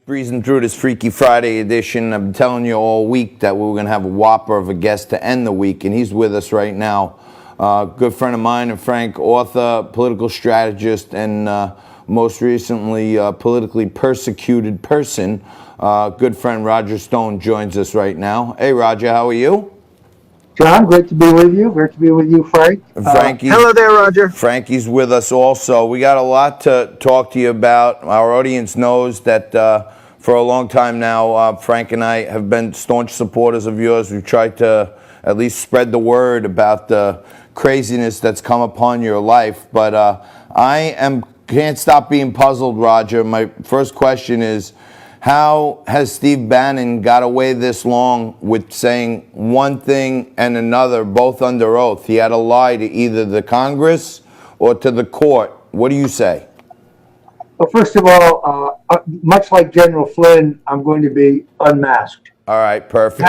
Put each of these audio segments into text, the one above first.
Breezing through this Freaky Friday edition. I've been telling you all week that we were going to have a whopper of a guest to end the week, and he's with us right now. Good friend of mine, and Frank, author, political strategist, and most recently, politically persecuted person. Good friend Roger Stone joins us right now. Hey, Roger, how are you? John, great to be with you. Great to be with you, Frank. Hello there, Roger. Frankie's with us also. We got a lot to talk to you about. Our audience knows that for a long time now, Frank and I have been staunch supporters of yours. We've tried to at least spread the word about the craziness that's come upon your life. But can't stop being puzzled, Roger. My first question is, how has Steve Bannon got away this long with saying one thing and another, both under oath? He had to lie to either the Congress or to the court. What do you say? Well, first of all, much like General Flynn, I'm going to be unmasked. All right, perfect.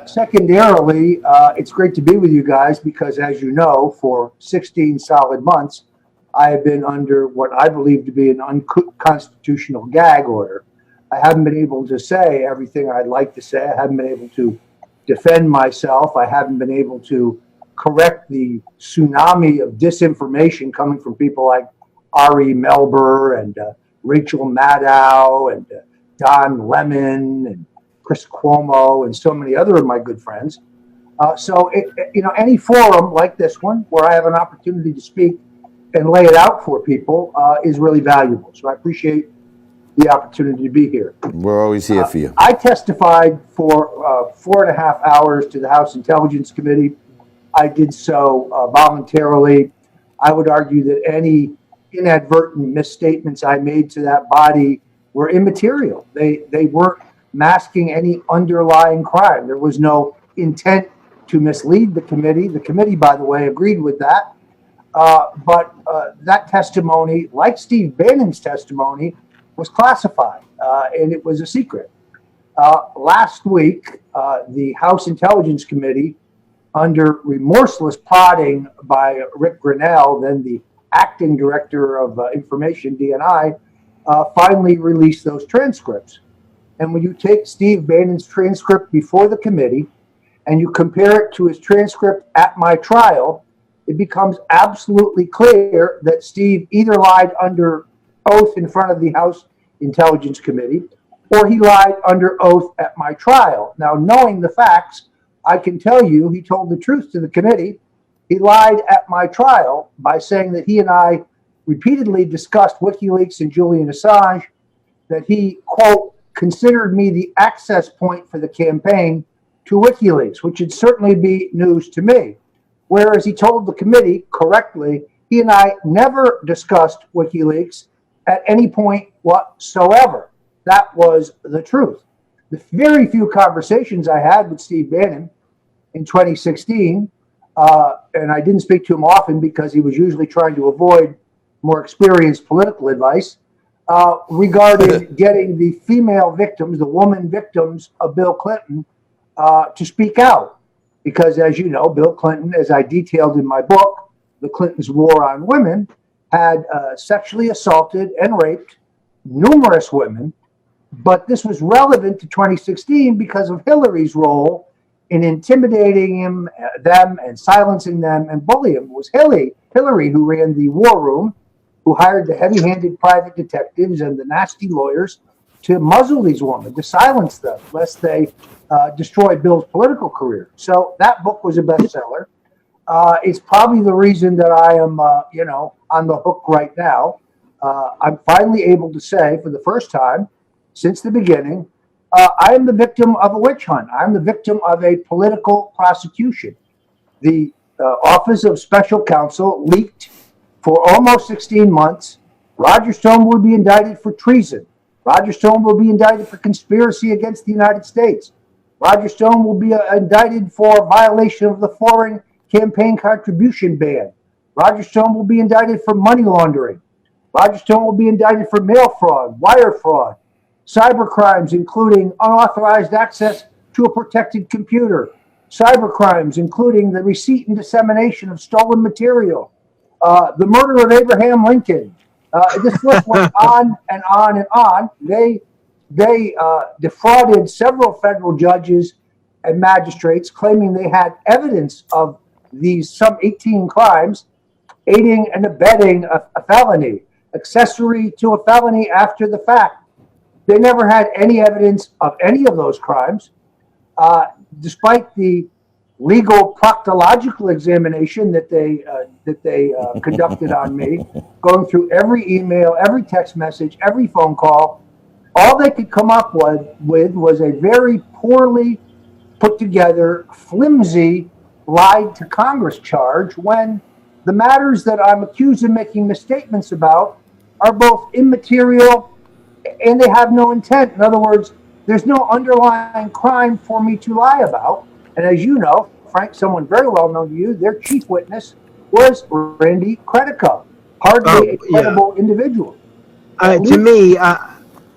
Secondarily, it's great to be with you guys because, as you know, for 16 solid months, I have been under what I believe to be an unconstitutional gag order. I haven't been able to say everything I'd like to say. I haven't been able to defend myself. I haven't been able to correct the tsunami of disinformation coming from people like Ari Melber and Rachel Maddow and Don Lemon and Chris Cuomo and so many other of my good friends. So any forum like this one where I have an opportunity to speak and lay it out for people is really valuable. So I appreciate the opportunity to be here. We're always here for you. I testified for 4.5 hours to the House Intelligence Committee. I did so voluntarily. I would argue that any inadvertent misstatements I made to that body were immaterial. They weren't masking any underlying crime. There was no intent to mislead the committee. The committee, by the way, agreed with that. But that testimony, like Steve Bannon's testimony, was classified, and it was a secret. Last week, the House Intelligence Committee, under remorseless prodding by Rick Grinnell, then the acting director of information, DNI, finally released those transcripts. And when you take Steve Bannon's transcript before the committee and you compare it to his transcript at my trial, it becomes absolutely clear that Steve either lied under oath in front of the House Intelligence Committee or he lied under oath at my trial. Now, knowing the facts, I can tell you he told the truth to the committee. He lied at my trial by saying that he and I repeatedly discussed WikiLeaks and Julian Assange, that he, quote, considered me the access point for the campaign to WikiLeaks, which would certainly be news to me. Whereas he told the committee correctly, he and I never discussed WikiLeaks at any point whatsoever. That was the truth. The very few conversations I had with Steve Bannon in 2016, and I didn't speak to him often because he was usually trying to avoid more experienced political advice, regarding getting the female victims, the woman victims of Bill Clinton, to speak out. Because, as you know, Bill Clinton, as I detailed in my book, The Clintons' War on Women, had sexually assaulted and raped numerous women. But this was relevant to 2016 because of Hillary's role in intimidating them and silencing them and bullying them. It was Hillary who ran the war room, who hired the heavy-handed private detectives and the nasty lawyers to muzzle these women, to silence them, lest they destroy Bill's political career. So that book was a bestseller. It's probably the reason that I am, on the hook right now. I'm finally able to say, for the first time since the beginning, I am the victim of a witch hunt. I'm the victim of a political prosecution. The Office of Special Counsel leaked for almost 16 months. Roger Stone will be indicted for treason. Roger Stone will be indicted for conspiracy against the United States. Roger Stone will be indicted for violation of the foreign campaign contribution ban. Roger Stone will be indicted for money laundering. Roger Stone will be indicted for mail fraud, wire fraud, cyber crimes, including unauthorized access to a protected computer, cyber crimes, including the receipt and dissemination of stolen material, the murder of Abraham Lincoln, This list went on and on and on. They defrauded several federal judges and magistrates, claiming they had evidence of these some 18 crimes, aiding and abetting a felony, accessory to a felony after the fact. They never had any evidence of any of those crimes, despite the legal proctological examination that they conducted on me, going through every email, every text message, every phone call. All they could come up with was a very poorly put together, flimsy, lied to Congress charge, when the matters that I'm accused of making misstatements about are both immaterial and they have no intent. In other words, there's no underlying crime for me to lie about. And as you know, Frank, someone very well known to you, their chief witness was Randy Credico, hardly a credible individual. To me,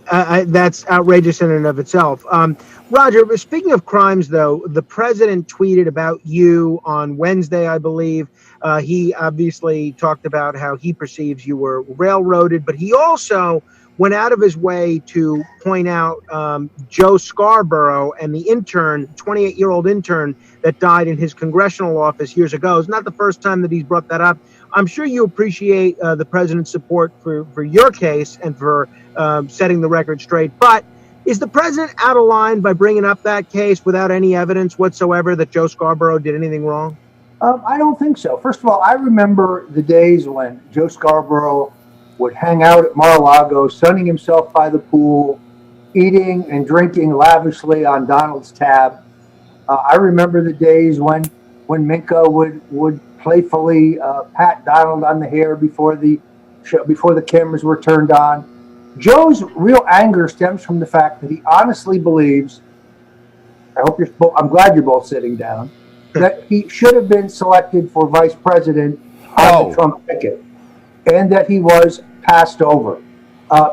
that's outrageous in and of itself. Roger, speaking of crimes, though, the president tweeted about you on Wednesday, I believe. He obviously talked about how he perceives you were railroaded, but he also went out of his way to point out Joe Scarborough and the intern, 28-year-old intern that died in his congressional office years ago. It's not the first time that he's brought that up. I'm sure you appreciate the president's support for your case and for setting the record straight. But is the president out of line by bringing up that case without any evidence whatsoever that Joe Scarborough did anything wrong? I don't think so. First of all, I remember the days when Joe Scarborough would hang out at Mar-a-Lago, sunning himself by the pool, eating and drinking lavishly on Donald's tab. I remember the days when Minka would playfully pat Donald on the hair before the cameras were turned on. Joe's real anger stems from the fact that he honestly believes, I'm glad you're both sitting down, that he should have been selected for vice president on the Trump ticket, and that he was passed over.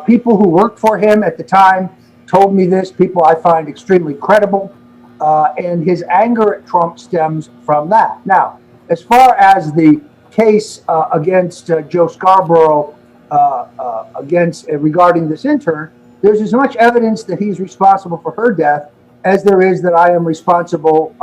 People who worked for him at the time told me this, people I find extremely credible, and his anger at Trump stems from that. Now, as far as the case against Joe Scarborough, regarding this intern, there's as much evidence that he's responsible for her death as there is that I am responsible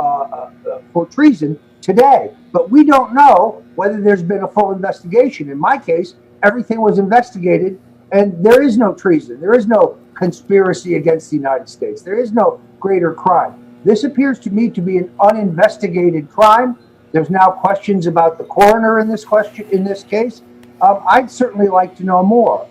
for treason today. But we don't know whether there's been a full investigation. In my case, everything was investigated, and there is no treason. There is no conspiracy against the United States. There is no greater crime. This appears to me to be an uninvestigated crime. There's now questions about the coroner in this case. I'd certainly like to know more.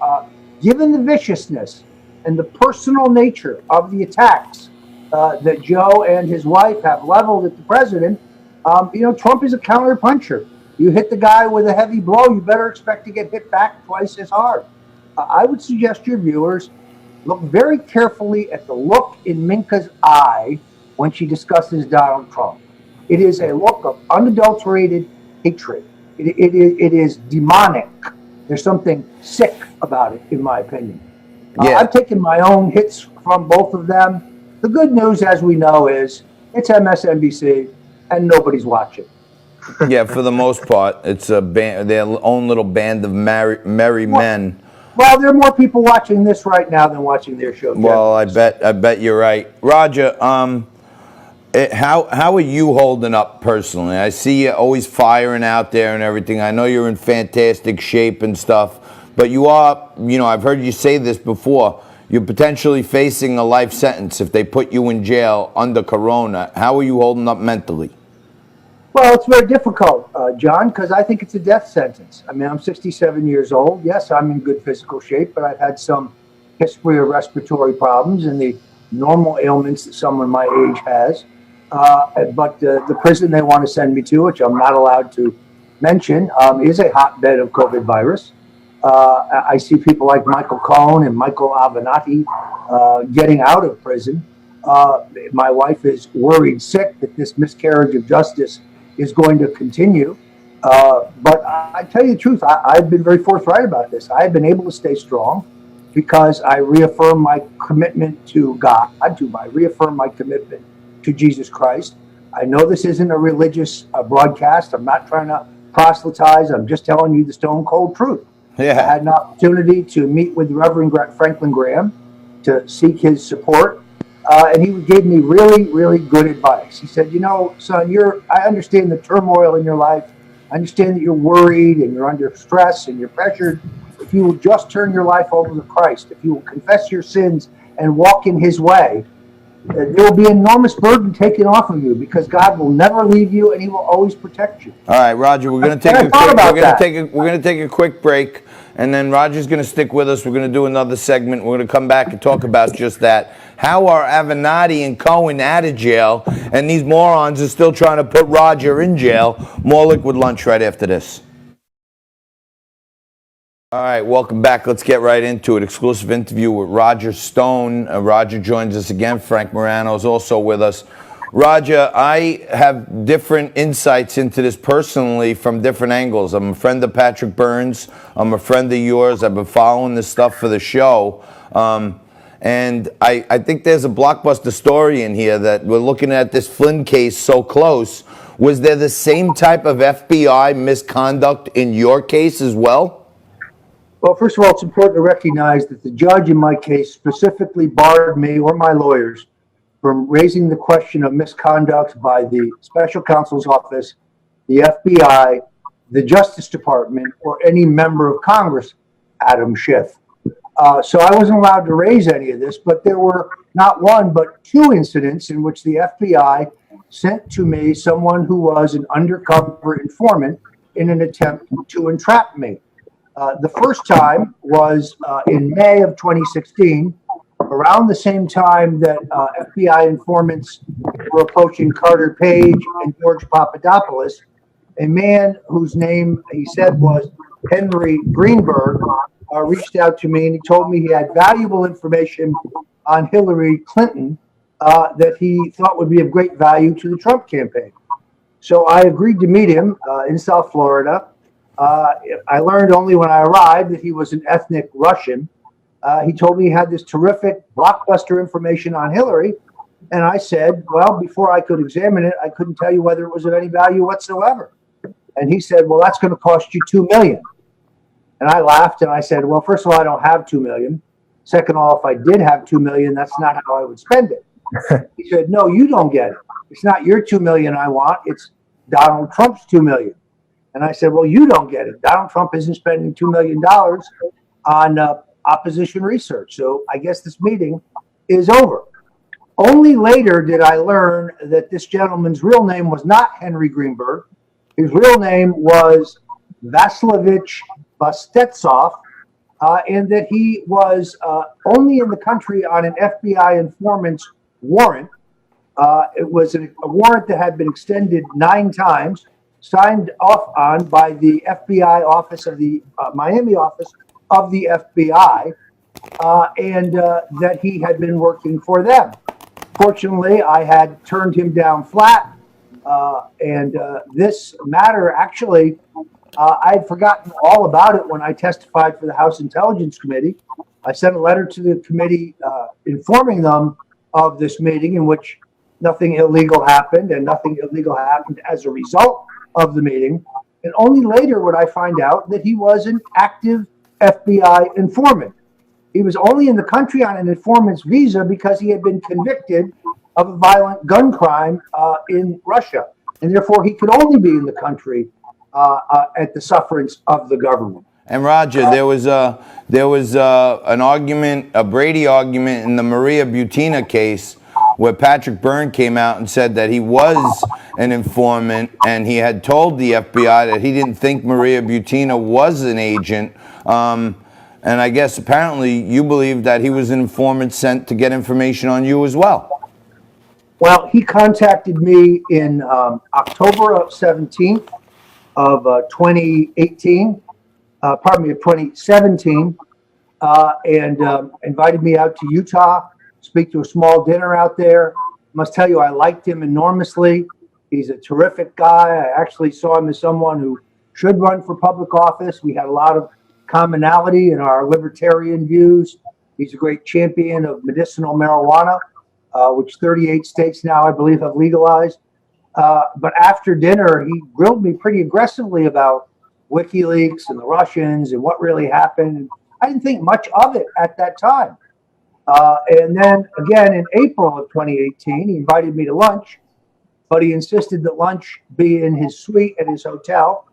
Given the viciousness and the personal nature of the attacks that Joe and his wife have leveled at the president, Trump is a counterpuncher. You hit the guy with a heavy blow, you better expect to get hit back twice as hard. I would suggest your viewers look very carefully at the look in Minka's eye when she discusses Donald Trump. It is a look of unadulterated hatred. It is demonic. There's something sick about it, in my opinion. I've taken my own hits from both of them. The good news, as we know, is it's MSNBC and nobody's watching. Yeah, for the most part, it's their own little band of merry men. Well, there are more people watching this right now than watching their show. Well, I bet you're right, Roger. How are you holding up personally? I see you always firing out there and everything. I know you're in fantastic shape and stuff, but you are, I've heard you say this before, you're potentially facing a life sentence if they put you in jail under Corona. How are you holding up mentally? Well, it's very difficult, John, because I think it's a death sentence. I mean, I'm 67 years old. Yes, I'm in good physical shape, but I've had some history of respiratory problems and the normal ailments that someone my age has. But the prison they want to send me to, which I'm not allowed to mention, is a hotbed of COVID virus. I see people like Michael Cohen and Michael Avenatti getting out of prison. My wife is worried sick that this miscarriage of justice is going to continue. But I tell you the truth, I've been very forthright about this. I've been able to stay strong because I reaffirm my commitment to God, I reaffirm my commitment to Jesus Christ. I know this isn't a religious broadcast. I'm not trying to proselytize. I'm just telling you the stone cold truth. I Yeah. had an opportunity to meet with Reverend Franklin Graham to seek his support. And he gave me really, really good advice. He said, you know, son, I understand the turmoil in your life. I understand that you're worried and you're under stress and you're pressured. If you will just turn your life over to Christ, if you will confess your sins and walk in his way, there will be an enormous burden taken off of you because God will never leave you and he will always protect you. All right, Roger, we're going to take And I a thought quick about we're going to that. take a we're going to take a quick break, and then Roger's going to stick with us. We're going to do another segment. We're going to come back and talk about just that. How are Avenatti and Cohen out of jail, and these morons are still trying to put Roger in jail? More Liquid Lunch right after this. All right, welcome back. Let's get right into it. Exclusive interview with Roger Stone. Roger joins us again. Frank Morano is also with us. Roger, I have different insights into this personally from different angles. I'm a friend of Patrick Byrne's. I'm a friend of yours. I've been following this stuff for the show. And I think there's a blockbuster story in here that we're looking at this Flynn case so close. Was there the same type of FBI misconduct in your case as well? Well, first of all, it's important to recognize that the judge in my case specifically barred me or my lawyers from raising the question of misconduct by the special counsel's office, the FBI, the Justice Department, or any member of Congress, Adam Schiff. So I wasn't allowed to raise any of this, but there were not one, but two incidents in which the FBI sent to me someone who was an undercover informant in an attempt to entrap me. The first time was in May of 2016, around the same time that FBI informants were approaching Carter Page and George Papadopoulos. A man whose name he said was Henry Greenberg reached out to me and he told me he had valuable information on Hillary Clinton that he thought would be of great value to the Trump campaign. So I agreed to meet him in South Florida. I learned only when I arrived that he was an ethnic Russian. He told me he had this terrific blockbuster information on Hillary. And I said, well, before I could examine it, I couldn't tell you whether it was of any value whatsoever. And he said, well, that's going to cost you $2 million. And I laughed and I said, well, first of all, I don't have $2 million. Second of all, if I did have $2 million, that's not how I would spend it. He said, no, you don't get it. It's not your $2 million I want. It's Donald Trump's $2 million. And I said, well, you don't get it. Donald Trump isn't spending $2 million on opposition research. So I guess this meeting is over. Only later did I learn that this gentleman's real name was not Henry Greenberg. His real name was Vasilovich Bastetsov, and that he was only in the country on an FBI informant's warrant. It was a warrant that had been extended 9 times, signed off on by the FBI office of the Miami office of the FBI, and that he had been working for them. Fortunately, I had turned him down flat, and this matter actually, I had forgotten all about it when I testified for the House Intelligence Committee. I sent a letter to the committee informing them of this meeting in which nothing illegal happened, and nothing illegal happened as a result of the meeting. And only later would I find out that he was an active FBI informant. He was only in the country on an informant's visa because he had been convicted of a violent gun crime in Russia. And therefore, he could only be in the country at the sufferance of the government. And Roger, there was an argument, a Brady argument in the Maria Butina case, where Patrick Byrne came out and said that he was an informant and he had told the FBI that he didn't think Maria Butina was an agent. And I guess apparently you believe that he was an informant sent to get information on you as well. Well, he contacted me in October of 17th of 2018, pardon me, of 2017, and invited me out to Utah, speak to a small dinner out there. I must tell you, I liked him enormously. He's a terrific guy. I actually saw him as someone who should run for public office. We had a lot of commonality in our libertarian views. He's a great champion of medicinal marijuana, which 38 states now, I believe, have legalized. But after dinner, he grilled me pretty aggressively about WikiLeaks and the Russians and what really happened. I didn't think much of it at that time. And then again in April of 2018, he invited me to lunch, but he insisted that lunch be in his suite at his hotel.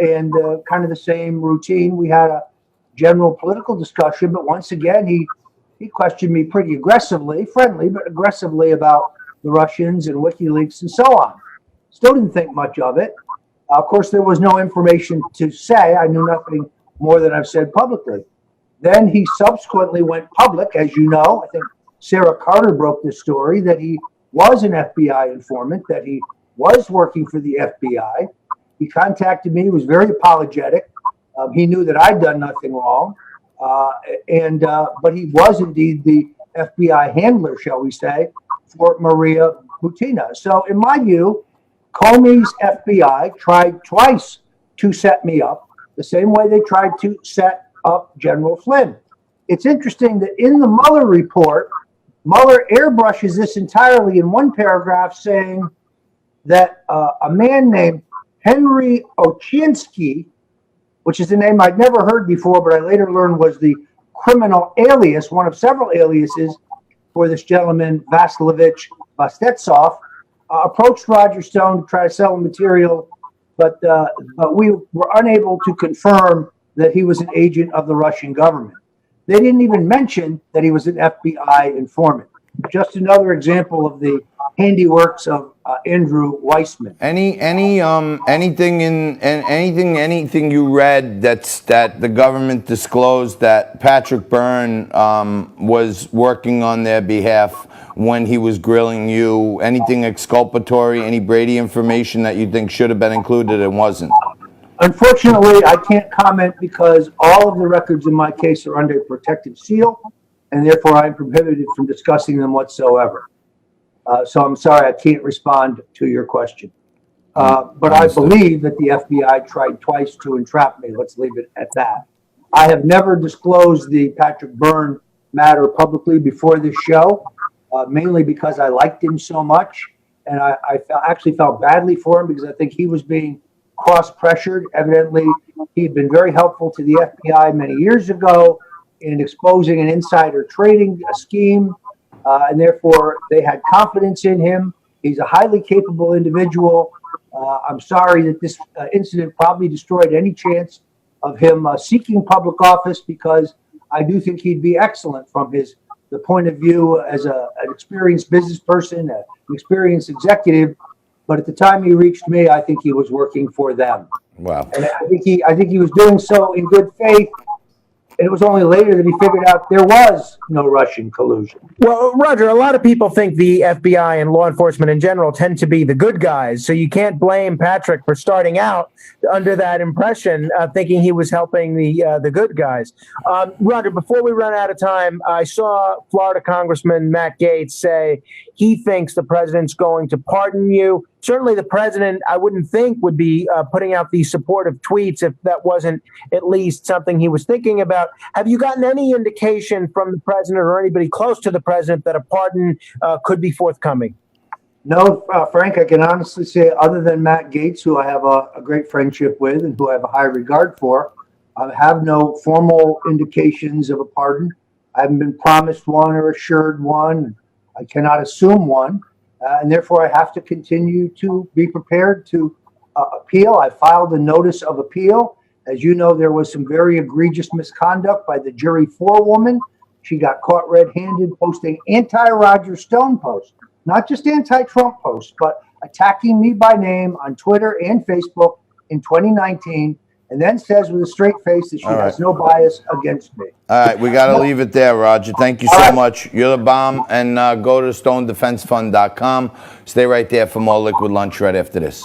And kind of the same routine. We had a general political discussion, but once again, he questioned me pretty aggressively, friendly, but aggressively about the Russians and WikiLeaks and so on. Still didn't think much of it. Of course, there was no information to say. I knew nothing more than I've said publicly. Then he subsequently went public, as you know. I think Sarah Carter broke this story, that he was an FBI informant, that he was working for the FBI. He contacted me, was very apologetic. He knew that I'd done nothing wrong. But he was indeed the FBI handler, shall we say, for Maria Butina. So in my view, Comey's FBI tried twice to set me up, the same way they tried to set up General Flynn. It's interesting that in the Mueller report, Mueller airbrushes this entirely in one paragraph, saying that a man named Henry Ochinsky, which is a name I'd never heard before, but I later learned was the criminal alias, one of several aliases for this gentleman, Vasilovich Vostetsov, approached Roger Stone to try to sell him material, but we were unable to confirm that he was an agent of the Russian government. They didn't even mention that he was an FBI informant. Just another example of the handiworks of Andrew Weissman. Anything you read that the government disclosed that Patrick Byrne was working on their behalf when he was grilling you? Anything exculpatory? Any Brady information that you think should have been included and wasn't? Unfortunately, I can't comment because all of the records in my case are under a protective seal, and therefore I'm prohibited from discussing them whatsoever. So I'm sorry, I can't respond to your question. But I believe that the FBI tried twice to entrap me. Let's leave it at that. I have never disclosed the Patrick Byrne matter publicly before this show, mainly because I liked him so much. And I actually felt badly for him because I think he was being cross-pressured. Evidently, he had been very helpful to the FBI many years ago in exposing an insider trading scheme. And therefore, they had confidence in him. He's a highly capable individual. I'm sorry that this incident probably destroyed any chance of him seeking public office, because I do think he'd be excellent from the point of view as an experienced business person, an experienced executive. But at the time he reached me, I think he was working for them. Wow. And I think he was doing so in good faith. And it was only later that he figured out there was no Russian collusion. Well, Roger, a lot of people think the FBI and law enforcement in general tend to be the good guys. So you can't blame Patrick for starting out under that impression, thinking he was helping the good guys. Roger, before we run out of time, I saw Florida Congressman Matt Gaetz say he thinks the president's going to pardon you. Certainly the president, I wouldn't think, would be putting out these supportive tweets if that wasn't at least something he was thinking about. Have you gotten any indication from the president or anybody close to the president that a pardon could be forthcoming? No, Frank, I can honestly say, other than Matt Gaetz, who I have a great friendship with and who I have a high regard for, I have no formal indications of a pardon. I haven't been promised one or assured one. I cannot assume one. And therefore, I have to continue to be prepared to appeal. I filed a notice of appeal. As you know, there was some very egregious misconduct by the jury forewoman. She got caught red-handed posting anti-Roger Stone posts, not just anti-Trump posts, but attacking me by name on Twitter and Facebook in 2019, and then says with a straight face that she has no bias against me. All right, we got to leave it there, Roger. Thank you so much. You're the bomb. And go to StoneDefenseFund.com. Stay right there for more Liquid Lunch right after this.